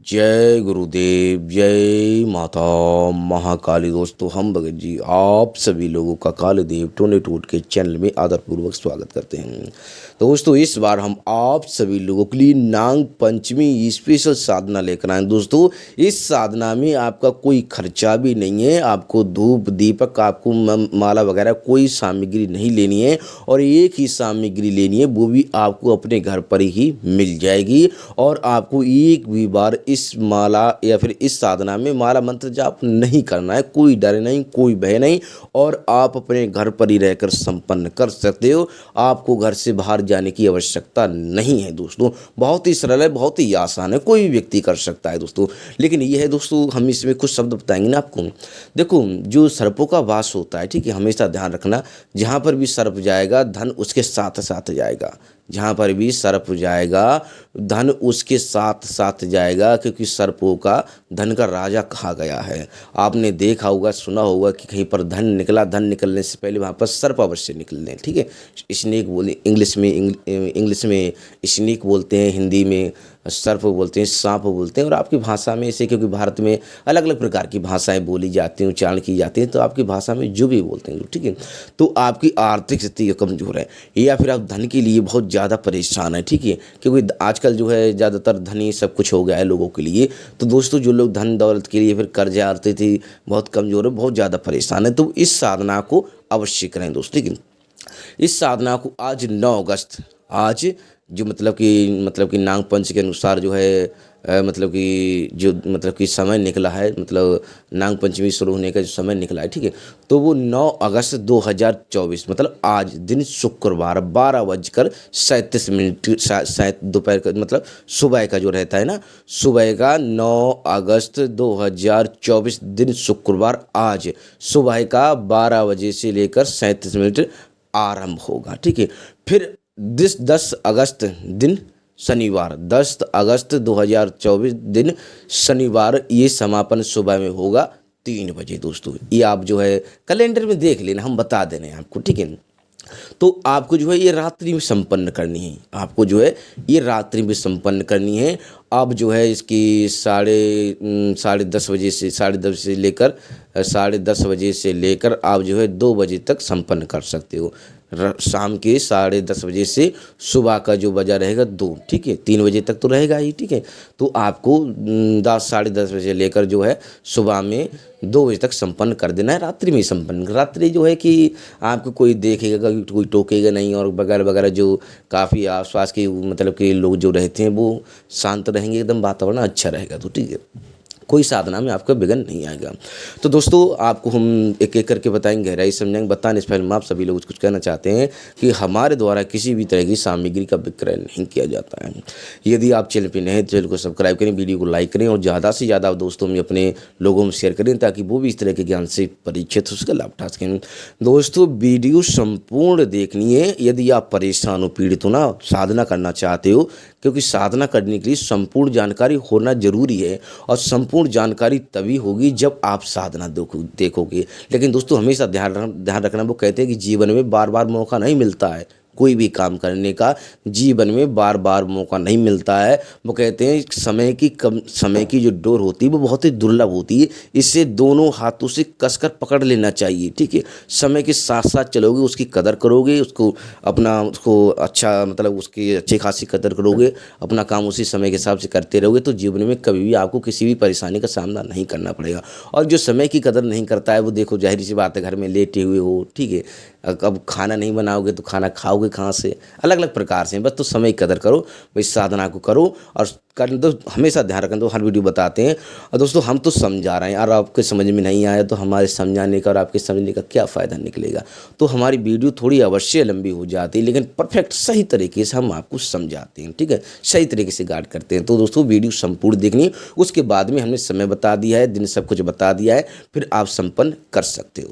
जय गुरुदेव, जय माता महाकाली। दोस्तों, हम भगत जी आप सभी लोगों का कालदेव टोने टूट के चैनल में आदरपूर्वक स्वागत करते हैं। दोस्तों, इस बार हम आप सभी लोगों के लिए नाग पंचमी स्पेशल साधना लेकर आए। दोस्तों, इस साधना में आपका कोई खर्चा भी नहीं है। आपको धूप दीपक, आपको माला वगैरह कोई सामग्री नहीं लेनी है और एक ही सामग्री लेनी है, वो भी आपको अपने घर पर ही मिल जाएगी। और आपको एक भी बार इस माला या फिर इस साधना में माला मंत्र जाप नहीं करना है। कोई डर नहीं, कोई भय नहीं, और आप अपने घर पर ही रहकर संपन्न कर सकते हो। आपको घर से बाहर जाने की आवश्यकता नहीं है। दोस्तों, बहुत ही सरल है, बहुत ही आसान है, कोई भी व्यक्ति कर सकता है। दोस्तों, लेकिन ये है दोस्तों, हम इसमें कुछ शब्द बताएंगे ना आपको। देखो, जो सर्पों का वास होता है, ठीक है, हमेशा ध्यान रखना, जहाँ पर भी सर्प जाएगा धन उसके साथ साथ जाएगा। जहाँ पर भी सर्प जाएगा धन उसके साथ साथ जाएगा, क्योंकि सर्पों का धन का राजा कहा गया है। आपने देखा होगा, सुना होगा कि कहीं पर धन निकला, धन निकलने से पहले वहाँ पर सर्प अवश्य निकल दें। ठीक है, स्नेक बोले इंग्लिश में स्नेक बोलते हैं, हिंदी में सर्प बोलते हैं, सांप बोलते हैं। और आपकी भाषा में इसे, क्योंकि भारत में अलग अलग प्रकार की भाषाएं बोली जाती हैं, उच्चारण की जाती हैं, तो आपकी भाषा में जो भी बोलते हैं, ठीक है। तो आपकी आर्थिक स्थिति कमजोर है या फिर आप धन के लिए बहुत ज़्यादा परेशान है, ठीक है, क्योंकि आजकल जो है ज़्यादातर धन ही सब कुछ हो गया है लोगों के लिए। तो दोस्तों, जो लोग धन दौलत के लिए फिर कर्जा आते थे, बहुत कमज़ोर है, बहुत ज़्यादा परेशान है, तो इस साधना को अवश्य करें दोस्तों। लेकिन इस साधना को आज 9 अगस्त, आज जो मतलब कि नाग पंच के अनुसार जो है मतलब कि समय निकला है, मतलब नाग पंचमी शुरू होने का जो समय निकला है, ठीक है, तो वो 9 अगस्त 2024, मतलब आज दिन शुक्रवार 12:37 शायद दोपहर का, मतलब सुबह का जो रहता है ना, सुबह का 9 अगस्त 2024 दिन शुक्रवार आज सुबह का 12 बजे से लेकर 37 आरंभ होगा। ठीक है, फिर 10 अगस्त दिन शनिवार, 10 अगस्त 2024 दिन शनिवार, ये समापन सुबह में होगा 3 बजे। दोस्तों, ये आप जो है कैलेंडर में देख लेना, हम बता दे रहे हैं आपको, ठीक है। तो आपको जो है ये रात्रि में संपन्न करनी है, आपको जो है ये रात्रि में संपन्न करनी है। अब जो है इसकी साढ़े 10 बजे से, साढ़े दस बजे से लेकर आप जो है 2 बजे तक संपन्न कर सकते हो। शाम के 10:30 बजे से सुबह का जो बजा रहेगा 2, ठीक है, 3 बजे तक तो रहेगा ही, ठीक है। तो आपको 10 साढ़े 10 बजे लेकर जो है सुबह में 2 बजे तक संपन्न कर देना है। रात्रि में संपन्न, रात्रि जो है कि आपको कोई देखेगा, कोई टोकेगा नहीं, और वगैरह वगैरह, जो काफ़ी आसपास के मतलब कि लोग जो रहते हैं वो शांत रहेंगे, एकदम वातावरण अच्छा रहेगा। तो ठीक है, कोई साधना में आपका विघ्न नहीं आएगा। तो दोस्तों, आपको हम एक एक करके बताएंगे, गहराई समझाएंगे, बताने से पहले हम आप सभी लोग कुछ कहना चाहते हैं कि हमारे द्वारा किसी भी तरह की सामग्री का विक्रय नहीं किया जाता है। यदि आप चैनल पर नए हैं तो चैनल को सब्सक्राइब करें, वीडियो को लाइक करें और ज़्यादा से ज़्यादा दोस्तों में अपने लोगों में शेयर करें, ताकि वो भी इस तरह के ज्ञान से परिचित हो, उसका लाभ उठा सकें। दोस्तों, वीडियो संपूर्ण देखनी है। यदि आप परेशान हो, पीड़ित हो ना, साधना करना चाहते हो, क्योंकि साधना करने के लिए संपूर्ण जानकारी होना जरूरी है, और संपूर्ण जानकारी तभी होगी जब आप साधना देखोगे। लेकिन दोस्तों, हमेशा ध्यान रखना, वो कहते हैं कि जीवन में बार बार मौका नहीं मिलता है, कोई भी काम करने का जीवन में बार बार मौका नहीं मिलता है। वो कहते हैं समय की जो डोर होती है वो बहुत ही दुर्लभ होती है, इसे दोनों हाथों से कसकर पकड़ लेना चाहिए। ठीक है, समय के साथ साथ चलोगे, उसकी कदर करोगे, उसको अच्छा, मतलब उसकी अच्छी खासी कदर करोगे, अपना काम उसी समय के हिसाब से करते रहोगे, तो जीवन में कभी भी आपको किसी भी परेशानी का सामना नहीं करना पड़ेगा। और जो समय की कदर नहीं करता है, वो देखो, जाहिर सी बात है, घर में लेटे हुए हो, ठीक है, अब खाना नहीं बनाओगे तो खाना खाओगे कहाँ से, अलग अलग प्रकार से। बस तो समय की कदर करो, भाई साधना को करो और कर दो। हमेशा ध्यान रखें, तो हर वीडियो बताते हैं। और दोस्तों, हम तो समझा रहे हैं, और आपके समझ में नहीं आया तो हमारे समझाने का और आपके समझने का क्या फ़ायदा निकलेगा। तो हमारी वीडियो थोड़ी अवश्य लंबी हो जाती है, लेकिन परफेक्ट सही तरीके से हम आपको समझाते हैं, ठीक है, सही तरीके से गाइड करते हैं। तो दोस्तों, वीडियो संपूर्ण देखनी, उसके बाद में हमने समय बता दिया है, दिन सब कुछ बता दिया है, फिर आप संपन्न कर सकते हो।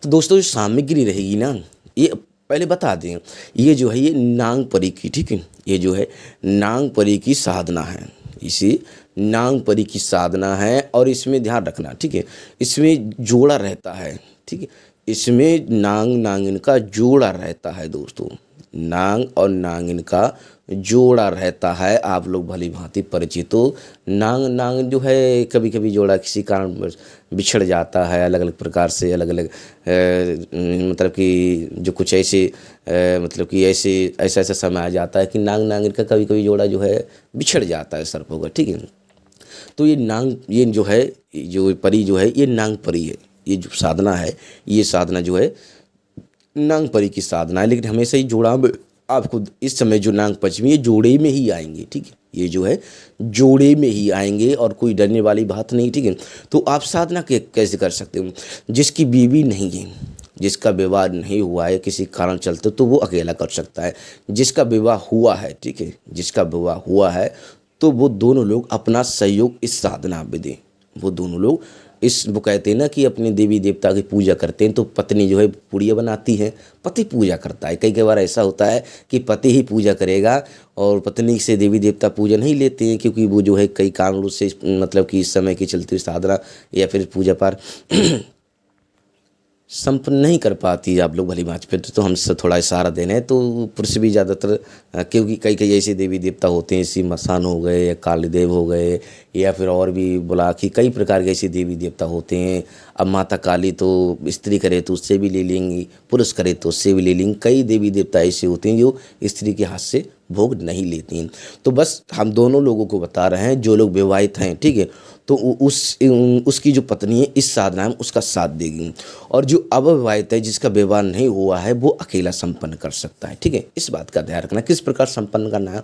तो दोस्तों, जो सामग्री रहेगी ना, ये पहले बता दें, ये जो है ये नाग परी की, ठीक है, ये जो है नाग परी की साधना है, इसे नाग परी की साधना है। और इसमें ध्यान रखना, ठीक है, इसमें जोड़ा रहता है, ठीक है, इसमें नाग नागिन का जोड़ा रहता है। दोस्तों, नाग और नागिन का जोड़ा रहता है, आप लोग भली भांति परिचित हो। नांग नांग जो है कभी कभी जोड़ा किसी कारण बिछड़ जाता है, अलग अलग प्रकार से, अलग अलग मतलब कि जो कुछ ऐसे मतलब कि ऐसा ऐसा समय आ जाता है कि नांग नांगिन का कभी कभी जोड़ा जो है बिछड़ जाता है सर्पों का, ठीक है। तो ये जो है, जो परी जो है ये नांग परी है। ये जो साधना है, ये साधना जो है नांग परी की साधना है। लेकिन हमेशा ही जोड़ा में आपको इस समय जो नांग पंचमी ये जोड़े में ही आएंगे, ठीक है। ये जो है जोड़े में ही आएंगे और कोई डरने वाली बात नहीं, ठीक है। तो आप साधना कैसे कर सकते हो? जिसकी बीवी नहीं है, जिसका विवाह नहीं हुआ है किसी कारण चलते, तो वो अकेला कर सकता है। जिसका विवाह हुआ है, ठीक है, जिसका विवाह हुआ है तो वो दोनों लोग अपना सहयोग इस साधना में दें। वो दोनों लोग वो कहते हैं ना कि अपने देवी देवता की पूजा करते हैं, तो पत्नी जो है पूड़ियाँ बनाती है, पति पूजा करता है। कई कई बार ऐसा होता है कि पति ही पूजा करेगा और पत्नी से देवी देवता पूजा नहीं लेते हैं, क्योंकि वो जो है कई कारणों से मतलब कि इस समय की चलती हुई साधना या फिर पूजा पाठ संपन्न नहीं कर पाती। आप लोग भली भांति पे तो हमसे थोड़ा इशारा देना है। तो पुरुष भी ज़्यादातर क्योंकि कई कई ऐसे देवी देवता होते हैं, इसी मसान हो गए या कालीदेव हो गए या फिर और भी बुलाकी, कई प्रकार के ऐसे देवी देवता होते हैं। अब माता काली तो स्त्री करे तो उससे भी ले लेंगी, पुरुष करे तो उससे भी ले लेंगी। कई देवी देवता ऐसे होते हैं जो स्त्री के हाथ से भोग नहीं लेती हैं। तो बस हम दोनों लोगों को बता रहे हैं, जो लोग विवाहित हैं, ठीक है, तो उसकी जो पत्नी है इस साधना में उसका साथ देगी। और जो अविवाहित है, जिसका विवाह नहीं हुआ है, वो अकेला संपन्न कर सकता है, ठीक है। इस बात का ध्यान रखना। किस प्रकार संपन्न करना है?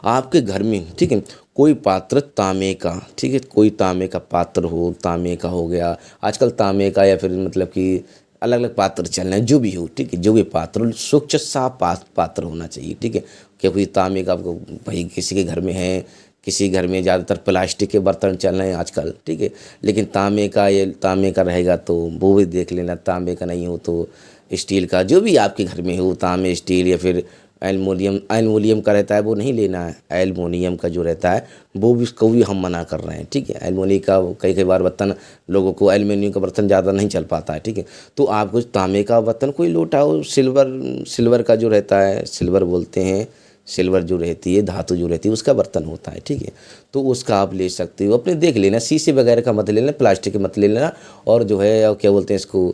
आपके घर में, ठीक है, कोई पात्र तांबे का, ठीक है, कोई तांबे का पात्र हो, तांबे का हो गया आजकल, तांबे का या फिर मतलब कि अलग अलग पात्र चल रहे हैं, जो भी हो, ठीक है, जो भी पात्र स्वच्छ साफ पात्र होना चाहिए, ठीक है। क्योंकि तांबे का आपको भाई किसी के घर में है, किसी घर में ज़्यादातर प्लास्टिक के बर्तन चल रहे हैं आजकल, ठीक है, लेकिन तांबे का रहेगा तो वो भी देख लेना। तांबे का नहीं हो तो स्टील का, जो भी आपके घर में हो, तांबे, स्टील या फिर एल्युमिनियम का रहता है वो नहीं लेना है। एल्युमिनियम का जो रहता है वो भी, उसको भी हम मना कर रहे हैं, ठीक है। एल्युमिनियम का कई कई बार बर्तन लोगों को, एल्युमिनियम का बर्तन ज़्यादा नहीं चल पाता है, ठीक है। तो आपको तांबे का बर्तन कोई लोटा हो, सिल्वर का जो रहता है, सिल्वर बोलते हैं, सिल्वर जो रहती है, धातु जो रहती है, उसका बर्तन होता है, ठीक है। तो उसका आप ले सकते हो, अपने देख लेना, शीशे वगैरह का मत लेना, प्लास्टिक के मत ले लेना। और जो है और क्या बोलते हैं इसको,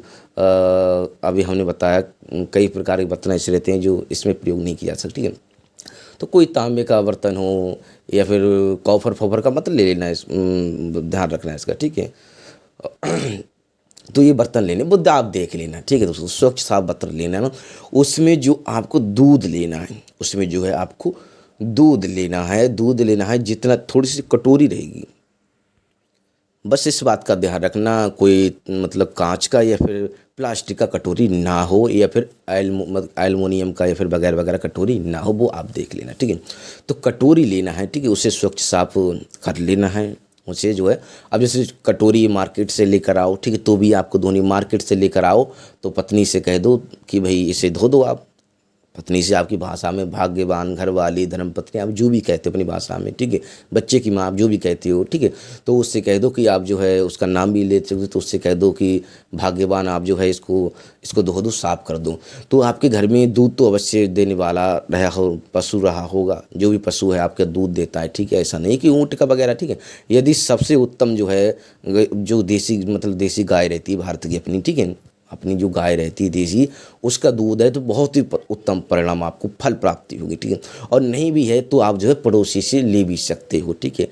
अभी हमने बताया कई प्रकार के बर्तन ऐसे रहते हैं जो इसमें प्रयोग नहीं किया जा सकता, ठीक है। तो कोई तांबे का बर्तन हो या फिर कॉपर फोपर का मत ले लेना, ध्यान रखना है इसका, ठीक है। तो ये बर्तन लेने वो आप देख लेना, ठीक है दोस्तों। स्वच्छ साफ बर्तन लेना है ना, उसमें जो आपको दूध लेना है, उसमें जो है आपको दूध लेना है जितना, थोड़ी सी कटोरी रहेगी, बस इस बात का ध्यान रखना। कोई मतलब कांच का या फिर प्लास्टिक का कटोरी ना हो, या फिर एल्युमिनियम का या फिर वगैरह वगैरह कटोरी ना हो, वो आप देख लेना, ठीक है। तो कटोरी लेना है, ठीक है, उसे स्वच्छ साफ कर लेना है उसे जो है। अब जैसे कटोरी मार्केट से लेकर आओ, ठीक है, तो भी आपको धोनी, मार्केट से लेकर आओ तो पत्नी से कह दो कि भाई इसे धो दो आप। पत्नी से आपकी भाषा में भाग्यवान, घरवाली, धर्मपत्नी, आप जो भी कहते हो अपनी भाषा में, ठीक है, बच्चे की माँ आप जो भी कहते हो, ठीक है, तो उससे कह दो कि आप जो है उसका नाम भी ले सकते हो, तो उससे कह दो कि भाग्यवान आप जो है इसको धो दो, साफ कर दो। तो आपके घर में दूध तो अवश्य देने वाला रहा हो, पशु रहा होगा, जो भी पशु है आपका दूध देता है, ठीक है। ऐसा नहीं कि ऊँट का वगैरह, ठीक है। यदि सबसे उत्तम जो है, जो देसी मतलब देसी गाय रहती है भारत की अपनी, ठीक है, अपनी जो गाय रहती है देसी, उसका दूध है तो बहुत ही उत्तम परिणाम आपको फल प्राप्ति होगी, ठीक है। और नहीं भी है तो आप जो है पड़ोसी से ले भी सकते हो, ठीक है।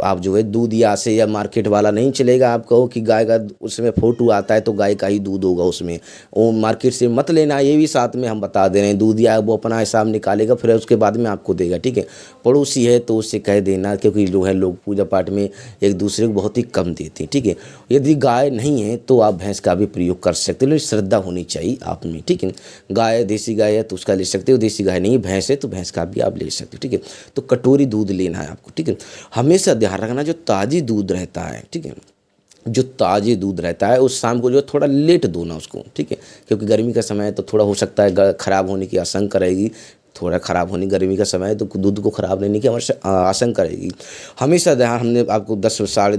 आप जो है दूध या से या मार्केट वाला नहीं चलेगा। आप कहो कि गाय का उसमें फोटो आता है तो गाय का ही दूध होगा उसमें, वो मार्केट से मत लेना। ये भी साथ में हम बता दे रहे हैं, दूध या वो अपना हिसाब निकालेगा फिर उसके बाद में आपको देगा, ठीक है। पड़ोसी है तो उससे कह देना, क्योंकि जो है लोग पूजा पाठ में एक दूसरे को बहुत ही कम देते हैं, ठीक है। यदि गाय नहीं है तो आप भैंस का भी प्रयोग कर सकते हो, लेकिन श्रद्धा होनी चाहिए आप में, ठीक है। गाय देसी गाय है तो उसका ले सकते हो, देसी गाय नहीं, भैंस है तो भैंस का भी आप ले सकते हो, ठीक है। तो कटोरी दूध लेना है आपको, ठीक है। हमेशा ध्यान रखना जो ताज़ी दूध रहता है, ठीक है, जो ताज़ी दूध रहता है उस शाम को जो थोड़ा लेट धोना उसको, ठीक है, क्योंकि गर्मी का समय है तो थोड़ा हो सकता है ख़राब होने की आशंका रहेगी। थोड़ा ख़राब होने, गर्मी का समय है तो दूध को ख़राब लेने की आशंका रहेगी। हमेशा ध्यान, हमने आपको 10 साढ़े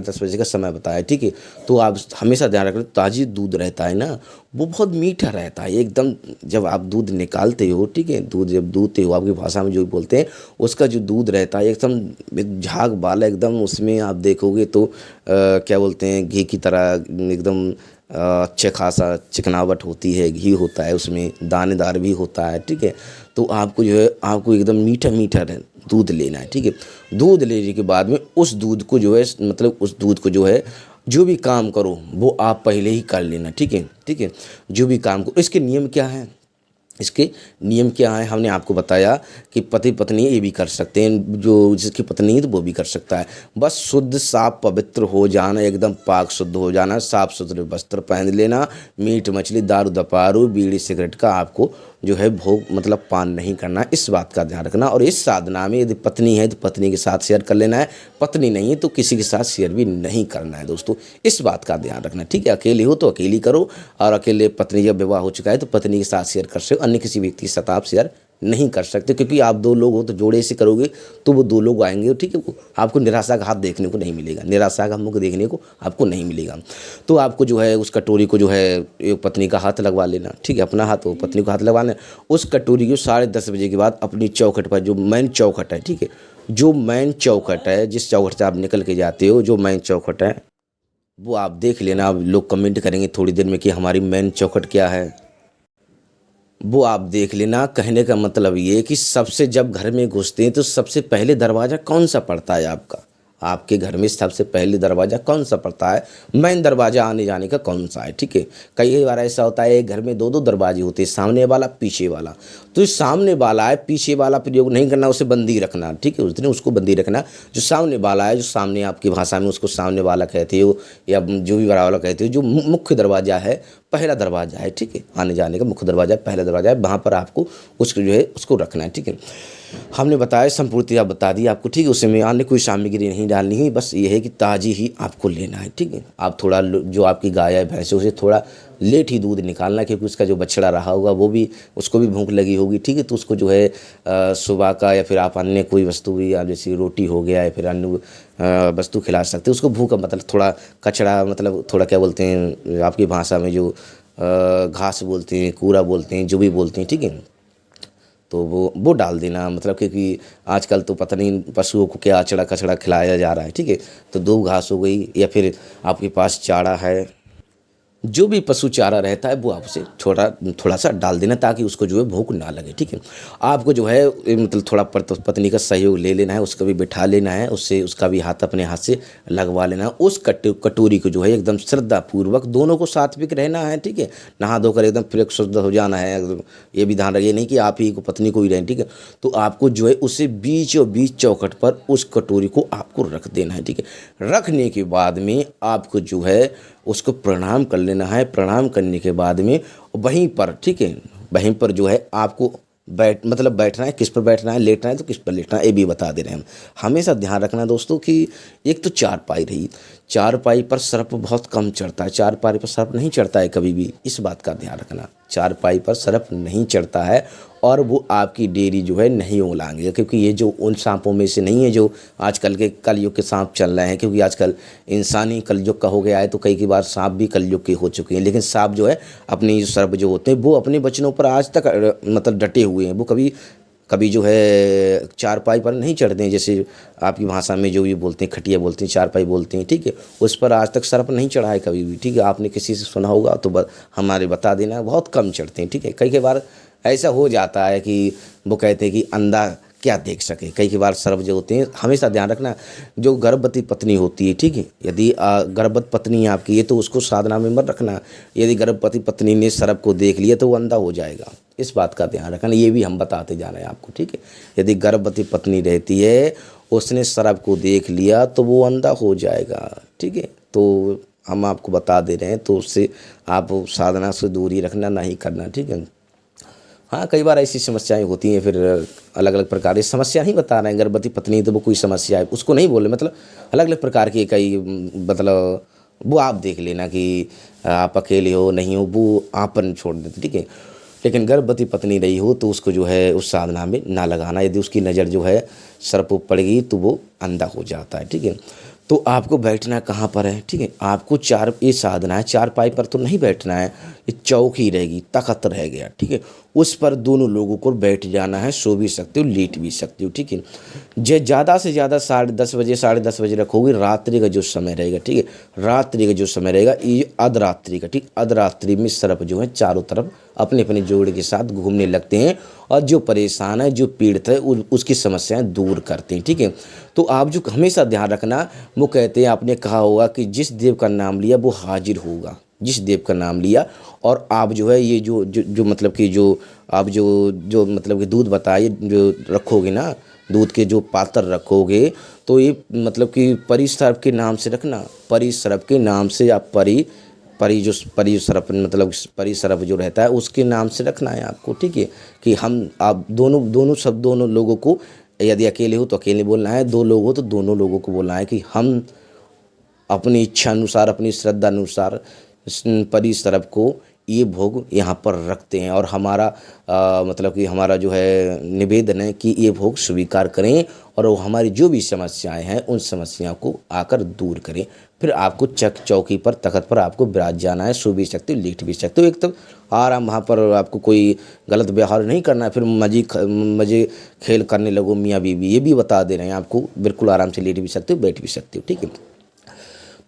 10 बजे का समय बताया है, ठीक है। तो आप हमेशा ध्यान रखें, ताज़ी दूध रहता है ना, वो बहुत मीठा रहता है एकदम। जब आप दूध निकालते हो, ठीक है, दूध जब दूहते हो, आपकी भाषा में जो भी बोलते हैं, उसका जो दूध रहता है एकदम झाग वाला, एकदम उसमें आप देखोगे तो क्या बोलते हैं, घी की तरह एकदम अच्छा खासा चिकनावट होती है, घी होता है उसमें, दानेदार भी होता है, ठीक है। तो आपको जो है, आपको एकदम मीठा मीठा दूध लेना है, ठीक है। दूध लेने के बाद में उस दूध को जो है, मतलब उस दूध को जो है, जो भी काम करो वो आप पहले ही कर लेना, ठीक है, ठीक है। जो भी काम को, इसके नियम क्या है, इसके नियम क्या है, हमने आपको बताया कि पति पत्नी ये भी कर सकते हैं, जो जिसकी पत्नी है तो वो भी कर सकता है। बस शुद्ध साफ पवित्र हो जाना, एकदम पाक शुद्ध हो जाना, साफ सुथरे वस्त्र पहन लेना, मीट मछली दारू दपारू बीड़ी सिगरेट का आपको जो है भोग मतलब पान नहीं करना, इस बात का ध्यान रखना। और इस साधना में यदि पत्नी है तो पत्नी के साथ शेयर कर लेना है, पत्नी नहीं है तो किसी के साथ शेयर भी नहीं करना है दोस्तों, इस बात का ध्यान रखना, ठीक है। अकेले हो तो अकेली करो, और अकेले पत्नी जब विवाह हो चुका है तो पत्नी के साथ शेयर कर सकते हो, अन्य किसी व्यक्ति के साथ आप शेयर नहीं कर सकते, क्योंकि आप 2 लोग हो तो जोड़े से करोगे तो वो 2 लोग आएंगे, ठीक है। आपको निराशा का हाथ देखने को नहीं मिलेगा, निराशा का मुख देखने को आपको नहीं मिलेगा। तो आपको जो है उस कटोरी को जो है एक पत्नी का हाथ लगवा लेना, ठीक है, अपना हाथ हो पत्नी को हाथ लगवाना। उस कटोरी को 10:30 बजे के बाद अपनी चौखट पर, जो मेन चौखट है, ठीक है, जो मेन चौखट है, जिस चौखट से आप निकल के जाते हो, जो मेन चौखट है वो आप देख लेना। आप लोग कमेंट करेंगे थोड़ी देर में कि हमारी मेन चौखट क्या है, वो आप देख लेना। कहने का मतलब ये कि सबसे, जब घर में घुसते हैं तो सबसे पहले दरवाज़ा कौन सा पड़ता है आपका, आपके घर में सबसे पहले दरवाज़ा कौन सा पड़ता है, मेन दरवाज़ा आने जाने का कौन सा है, ठीक है। कई बार ऐसा होता है घर में 2 दरवाजे होते हैं, सामने वाला पीछे वाला। तो सामने वाला है, पीछे वाला प्रयोग नहीं करना, उसे बंदी रखना, ठीक है, उस दिन उसको बंदी रखना। जो सामने वाला है, जो सामने आपकी भाषा में उसको सामने वाला कहते हो या जो भी बड़ा वाला कहते हो, जो मुख्य दरवाज़ा है, पहला दरवाज़ा है, ठीक है, आने जाने का मुख्य दरवाज़ा पहला दरवाज़ा है, वहाँ पर आपको उसको जो है उसको रखना है, ठीक है। हमने बताया, संपूर्णतया बता दी आपको, ठीक है। उसमें अन्य कोई सामग्री नहीं डालनी है, बस ये है कि ताज़ी ही आपको लेना है, ठीक है। आप थोड़ा जो आपकी गाय है भैंस है उसे थोड़ा लेट ही दूध निकालना, क्योंकि उसका जो बछड़ा रहा होगा वो भी, उसको भी भूख लगी होगी, ठीक है। तो उसको जो है सुबह का या फिर आप अन्य कोई वस्तु भी, या जैसे रोटी हो गया या फिर अन्य वस्तु खिला सकते हैं उसको। भूख मतलब थोड़ा कचड़ा, मतलब थोड़ा क्या बोलते हैं आपकी भाषा में, जो घास बोलते हैं, कूड़ा बोलते हैं, जो भी बोलते हैं, ठीक है। तो वो डाल देना, मतलब क्योंकि आजकल तो पता नहीं पशुओं को क्या अचड़ा कचड़ा खिलाया जा रहा है, ठीक है। तो 2 घास हो गई, या फिर आपके पास चारा है, जो भी पशु चारा रहता है वो आप उसे थोड़ा सा डाल देना, ताकि उसको जो है भूख ना लगे, ठीक है। आपको जो है मतलब थोड़ा पत्नी का सहयोग ले लेना है, उसको भी बिठा लेना है, उससे उसका भी हाथ अपने हाथ से लगवा लेना है। उस कटोरी को जो है एकदम श्रद्धापूर्वक, दोनों को सात्विक रहना है, ठीक है, नहा धोकर एकदम फ्रेश शुद्ध हो जाना है एकदम। ये भी ध्यान रखिए, नहीं कि आप ही को पत्नी को ही रहें, ठीक है। तो आपको जो है उसे बीचों बीच चौखट पर उस कटोरी को आपको रख देना है, ठीक है। रखने के बाद में आपको जो है उसको प्रणाम कर लेना है। प्रणाम करने के बाद में वहीं पर, ठीक है, वहीं पर जो है आपको बैठना है, किस पर बैठना है, लेटना है तो किस पर लेटना है, ये भी बता दे रहे हैं हम। हमेशा ध्यान रखना दोस्तों कि एक तो चारपाई रही, चारपाई पर सर्प बहुत कम चढ़ता है, चारपाई पर सर्प नहीं चढ़ता है कभी भी, इस बात का ध्यान रखना। चारपाई पर सर्प नहीं चढ़ता है और वो आपकी डेयरी जो है नहीं उगलाएंगे, क्योंकि ये जो उन सांपों में से नहीं है जो आजकल के कलयुग के सांप चल रहे हैं, क्योंकि आजकल इंसानी कलयुग का हो गया है, तो कई बार सांप भी कलयुग के हो चुके हैं। लेकिन सांप जो है अपने सर्प जो होते हैं वो अपने बचनों पर आज तक मतलब डटे हुए हैं, वो कभी जो है चारपाई पर नहीं चढ़ते हैं, जैसे आपकी भाषा में जो भी बोलते हैं खटिया बोलते हैं, चारपाई बोलते हैं, ठीक है। उस पर आज तक सर्प नहीं चढ़ा है कभी भी, ठीक है। आपने किसी से सुना होगा तो हमारे बता देना, बहुत कम चढ़ते हैं, ठीक है। कई बार ऐसा हो जाता है कि वो कहते हैं कि अंधा क्या देख सके, कई बार सर्प जो होते हैं। हमेशा ध्यान रखना, जो गर्भवती पत्नी होती है, ठीक है, यदि गर्भवती पत्नी आपकी है तो उसको साधना में मत रखना। यदि गर्भवती पत्नी ने सर्प को देख लिया तो वो अंधा हो जाएगा, इस बात का ध्यान रखना, ये भी हम बताते जा रहे हैं आपको, ठीक है। यदि गर्भवती पत्नी रहती है, उसने सर्प को देख लिया तो वो अंधा हो जाएगा, ठीक है। तो हम आपको बता दे रहे हैं, तो उससे आप साधना से दूरी रखना, नहीं करना, ठीक है। हाँ, कई बार ऐसी समस्याएं होती हैं, फिर अलग अलग प्रकार की समस्या नहीं बता रहे हैं। गर्भवती पत्नी तो वो कोई समस्या है उसको नहीं बोले, मतलब अलग अलग प्रकार की कई, मतलब वो आप देख लेना कि आप अकेले हो नहीं हो, वो आपन छोड़ देते, ठीक है। लेकिन गर्भवती पत्नी रही हो तो उसको जो है उस साधना में ना लगाना। यदि उसकी नज़र जो है सर्प पर पड़ेगी तो वो अंधा हो जाता है, ठीक है। तो आपको बैठना कहाँ पर है, ठीक है। आपको चार, ये साधना है, चारपाई पर तो नहीं बैठना है, ये चौकी रहेगी, तख्त रह गया, ठीक है। उस पर दोनों लोगों को बैठ जाना है, सो भी सकते हो, लेट भी सकते हो, ठीक है। ज़्यादा से ज़्यादा 10:30 बजे, 10:30 बजे रखोगे, रात्रि का जो समय रहेगा, ठीक है। रात्रि का जो समय रहेगा ये अर्धरात्रि का, ठीक। अर्धरात्रि में सर्प जो है चारों तरफ अपने अपने जोड़े के साथ घूमने लगते हैं और जो परेशान है, जो पीड़ित है, उसकी समस्याएं दूर करते हैं, ठीक है। तो आप जो हमेशा ध्यान रखना, वो कहते हैं, आपने कहा होगा कि जिस देव का नाम लिया वो हाजिर होगा, जिस देव का नाम लिया। और आप जो है ये जो मतलब कि जो आप जो मतलब कि दूध बताइए जो रखोगे ना, दूध के जो पात्र रखोगे, तो ये मतलब कि परिसर्प के नाम से रखना, परिसर्प के नाम से। आप परिसर्प मतलब परिसर्प जो रहता है उसके नाम से रखना है आपको, ठीक है। कि आप दोनों लोगों को, यदि अकेले हो तो अकेले बोलना है, दो लोग हो तो दोनों लोगों को बोलना है कि हम अपनी इच्छा अनुसार, अपनी श्रद्धा अनुसार परिसर्प को ये भोग यहाँ पर रखते हैं। और हमारा मतलब कि हमारा जो है निवेदन है कि ये भोग स्वीकार करें और वो हमारी जो भी समस्याएं हैं उन समस्याओं को आकर दूर करें। फिर आपको चौकी पर, तख्त पर आपको विराज जाना है, सो भी सकते हो, लेट भी सकते हो, एकदम आराम। वहाँ पर आपको कोई गलत व्यवहार नहीं करना है, फिर मजे खेल करने लगो मियाँ बीवी, ये भी बता दे रहे हैं आपको। बिल्कुल आराम से लेट भी सकते हो, बैठ भी सकते हो, ठीक है।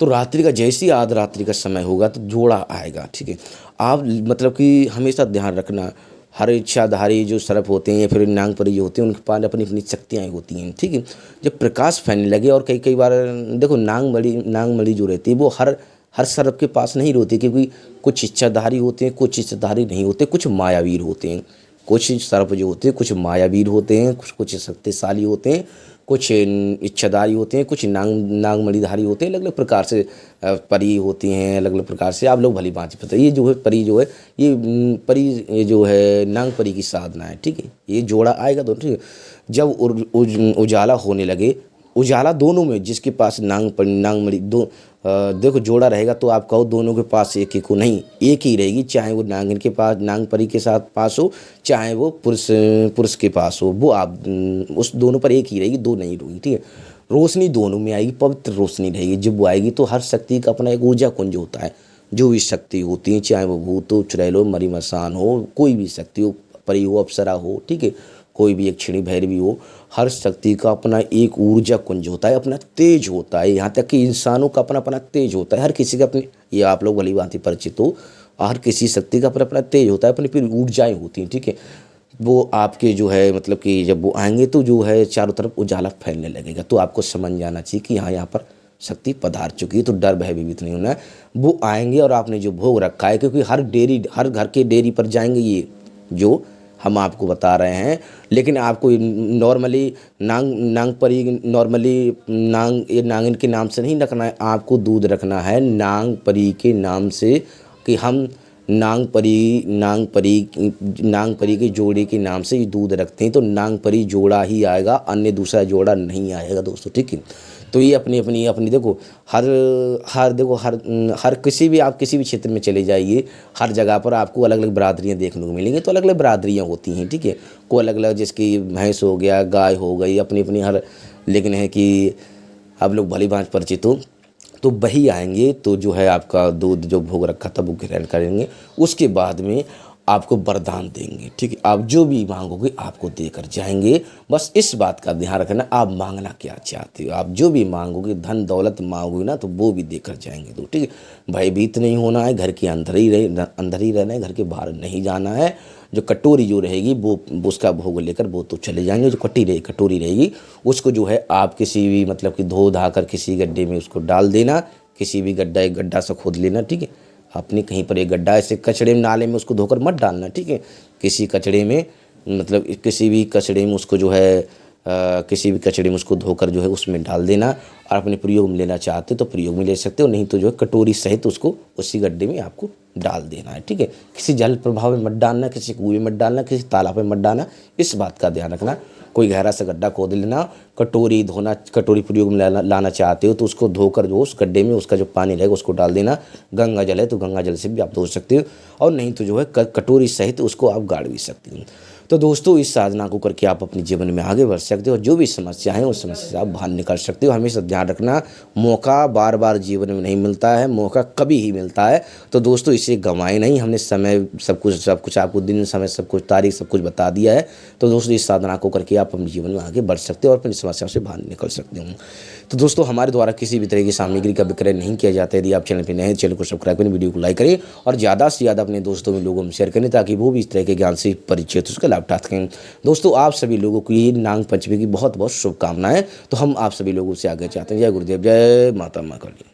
तो रात्रि का जैसे ही आध रात्रि का समय होगा तो जोड़ा आएगा, ठीक है। आप मतलब कि हमेशा ध्यान रखना, हर इच्छाधारी जो सर्प होते हैं या फिर नागपरी जो होते हैं उनके पास अपनी अपनी शक्तियाँ होती हैं, ठीक है। जब प्रकाश फैलने लगे, और कई बार देखो नागमणि जो रहती है वो हर सर्प के पास नहीं होती, क्योंकि कुछ इच्छाधारी होते हैं, कुछ इच्छाधारी नहीं होते, कुछ मायावीर होते हैं। कुछ सर्प जो होते हैं कुछ मायावीर होते हैं, कुछ शक्तिशाली होते हैं, कुछ इच्छाधारी होते हैं, कुछ नागमणिधारी होते हैं। अलग अलग प्रकार से परी होती हैं, अलग अलग प्रकार से। आप लोग भली भांति पता, ये जो है परी जो है, ये परी ये जो है नाग परी की साधना है, ठीक है। ये जोड़ा आएगा दोनों, ठीक है। जब उजाला होने लगे, उजाला दोनों में, जिसके पास नागमणि देखो जोड़ा रहेगा तो आप कहो दोनों के पास एक एक को नहीं, एक ही रहेगी, चाहे वो नागिन के पास, नाग परी के साथ पास हो, चाहे वो पुरुष के पास हो, वो आप उस दोनों पर एक ही रहेगी, दो नहीं रहेगी, ठीक है। रोशनी दोनों में आएगी, पवित्र रोशनी रहेगी। जब वो आएगी तो हर शक्ति का अपना एक ऊर्जा कुंज होता है। जो भी शक्ति होती है, चाहे वो भूत हो, चुड़ैल हो, मरी मसान हो, कोई भी शक्ति हो, परी हो, अप्सरा हो, ठीक है, कोई भी यक्षिणी भैरवी हो, हर शक्ति का अपना एक ऊर्जा कुंज होता है, अपना तेज होता है। यहाँ तक कि इंसानों का अपना अपना तेज होता है, हर किसी का अपनी, ये आप लोग भली भांति परिचित हो, हर किसी शक्ति का अपना अपना तेज होता है, अपनी अपनी ऊर्जाएँ होती हैं, ठीक है। वो आपके जो है मतलब कि जब वो आएंगे तो जो है चारों तरफ उजाला फैलने लगेगा, तो आपको समझ जाना चाहिए कि यहाँ पर शक्ति पधार चुकी है। तो डर भयभीत नहीं होना है, वो आएंगे और आपने जो भोग रखा है, क्योंकि हर घर के डेयरी पर जाएंगे ये जो हम आपको बता रहे हैं। लेकिन आपको नॉर्मली नागिन के नाम से नहीं रखना है, आपको दूध रखना है नाग परी के नाम से, कि हम नाग परी के जोड़े के नाम से ये दूध रखते हैं, तो नाग परी जोड़ा ही आएगा, अन्य दूसरा जोड़ा नहीं आएगा दोस्तों, ठीक है। तो ये अपनी देखो, हर किसी भी, आप किसी भी क्षेत्र में चले जाइए, हर जगह पर आपको अलग अलग बरादरियाँ देखने को मिलेंगी। तो अलग अलग बरादरियाँ होती हैं, ठीक है। कोई अलग अलग, जिसकी भैंस हो गया, गाय हो गई, अपनी अपनी हर, लेकिन है कि आप लोग भली भांति परिचित हो, तो वही आएंगे तो जो है आपका दूध जो भोग रखा था वो ग्रहण करेंगे। उसके बाद में आपको वरदान देंगे, ठीक है। आप जो भी मांगोगे आपको देकर जाएंगे। बस इस बात का ध्यान रखना, आप मांगना क्या चाहते हो। आप जो भी मांगोगे, धन दौलत मांगोगे ना, तो वो भी देकर जाएंगे, तो ठीक है। भयभीत नहीं होना है, घर के अंदर ही रहना है, घर के बाहर नहीं जाना है। जो कटोरी जो रहेगी वो उसका भोग लेकर वो तो चले जाएंगे। जो कटोरी रहेगी उसको जो है आप किसी भी मतलब कि धो धा कर किसी गड्ढे में उसको डाल देना, किसी भी एक गड्ढा सा खोद लेना, ठीक है। अपने कहीं पर एक गड्ढा, ऐसे कचड़े में, नाले में उसको धोकर मत डालना, ठीक है। किसी कचड़े में, मतलब किसी भी कचड़े में उसको जो है किसी भी कचड़े में उसको धोकर जो है उसमें डाल देना, और अपने प्रयोग में लेना चाहते हो तो प्रयोग में ले सकते हो, नहीं तो जो है कटोरी सहित उसको उसी गड्ढे में आपको डाल देना है। ठीक है, किसी जल प्रभाव में मत डालना, किसी कुएं में मत डालना, किसी तालाब में मत डालना, इस बात का ध्यान रखना। कोई गहरा सा गड्ढा खोद लेना, कटोरी धोना, कटोरी प्रयोग में लाना चाहते हो तो उसको धोकर जो उस गड्ढे में उसका जो पानी रहेगा उसको डाल देना। गंगा जल है तो गंगा जल से भी आप धो सकते हो, और नहीं तो जो है कटोरी सहित उसको आप गाड़ भी सकते हो। तो दोस्तों इस साधना को करके आप अपने जीवन में आगे बढ़ सकते हो, और जो भी समस्या है उस समस्या से आप बाहर निकल सकते हो। हमेशा ध्यान रखना, मौका बार बार जीवन में नहीं मिलता है, मौका कभी ही मिलता है। तो दोस्तों इसे गंवाए नहीं, हमने समय सब कुछ आपको दिन समय सब कुछ तारीख सब कुछ बता दिया है। तो दोस्तों इस साधना को करके आप अपने जीवन में आगे बढ़ सकते हो और अपनी समस्याओं से बाहर निकल सकते हो। तो दोस्तों हमारे द्वारा किसी भी तरह की सामग्री का विक्रय नहीं किया जाता है। यदि आप चैनल पर नए हैं, चैनल को सब्सक्राइब करें, वीडियो को लाइक करें और ज़्यादा से ज़्यादा अपने दोस्तों में लोगों में शेयर करें, ताकि वो भी इस तरह के ज्ञान से परिचित उसका लाभ उठा सकें। दोस्तों आप सभी लोगों को ये नाग पंचमी की बहुत बहुत शुभकामनाएं। तो हम आप सभी लोगों से आगे चाहते हैं। जय गुरुदेव, जय माता काली।